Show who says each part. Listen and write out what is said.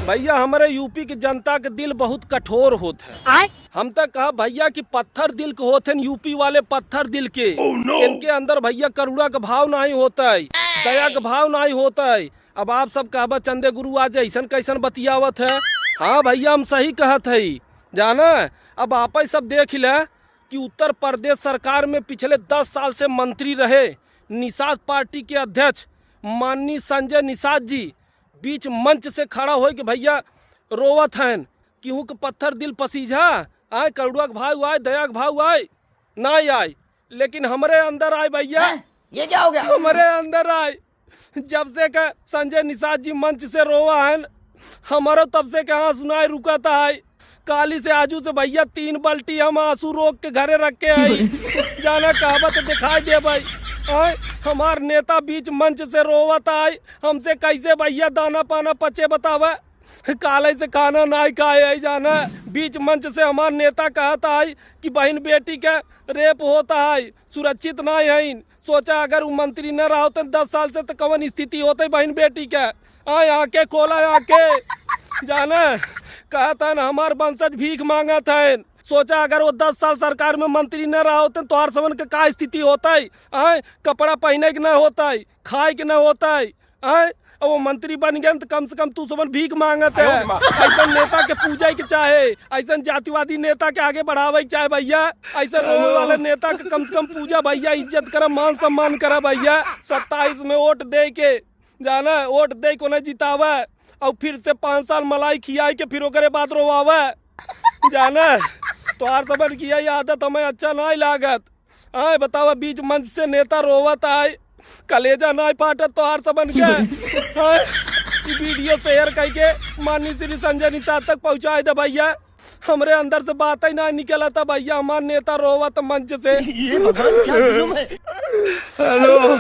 Speaker 1: भैया हमारे यूपी की जनता के दिल बहुत कठोर होते हैं। हम तो कहा भैया कि पत्थर दिल के होते हैं, यूपी वाले पत्थर दिल के। इनके अंदर भैया करुणा का भाव नहीं होता है, दया का भाव नहीं होता है। अब आप सब कहबा चंदे गुरु आज ऐसन कैसन बतियावत है। हाँ भैया हम सही कहत है जाना। अब आप सब देख ले कि उत्तर प्रदेश सरकार में पिछले 10 साल से मंत्री रहे निषाद पार्टी के अध्यक्ष माननीय संजय निषाद जी बीच मंच से खड़ा हो कि भैया रोवत हैं क्यों के पत्थर दिल पसीझा आए, करुणा के भाव आए, दया के भाव आए नहीं आए, लेकिन हमारे अंदर आए भैया।
Speaker 2: ये क्या हो गया?
Speaker 1: हमारे अंदर आए जब से का संजय निषाद जी मंच से रोवा है, हमारा तब से कहाँ सुनाई रुकाता है। काली से आजू से भैया 3 बाल्टी हम आंसू रोक के घरे रख के आई जाना कहावत दिखाई दे भाई। हमार नेता बीच मंच से रोवत आए, हमसे कैसे भैया दाना पाना पचे बतावा। काले से खाना नहीं खाए जाना। बीच मंच से हमार नेता कहता है कि बहन बेटी का रेप होता है, सुरक्षित नहीं है। सोचा अगर वो मंत्री न रहा तो 10 साल से तो कवन स्थिति होते बहन बेटी का। आके खोला आके जाना कहता है हमार वंशज भीख मांगा था। सोचा अगर वो 10 साल सरकार में मंत्री न रहा होते तो हर समन का स्थिति होता है। कपड़ा पहने के न होता है, खाए के न होता है। अब वो मंत्री बन गए तो कम से कम तू समन भीख मांगत है। ऐसा नेता के पूजा के चाहे, ऐसा जातिवादी नेता के आगे बढ़ावे के चाहे भैया। ऐसा रोने वाले नेता के कम से कम पूजा भैया, इज्जत करा, मान सम्मान करा भैया। 27 में वोट दे के जाना, वोट दे को न जितावा और फिर से 5 साल मलाई खियाई के फिर ओकरे बाद रोवावा जाना। तो हर समझ किया ये आदत हमें अच्छा नहीं लागत। बतावा बीच मंच से नेता रोवत आए, कलेजा नहीं फाटत तो हर समझ के वीडियो शेयर करके माननीय श्री संजय निषाद तक पहुँचाए दे भैया। हमरे अंदर से बात ही नहीं निकला था भैया, हमार नेता रोवत मंच से।
Speaker 2: ये भगवान क्या जुल्म है।
Speaker 1: हेलो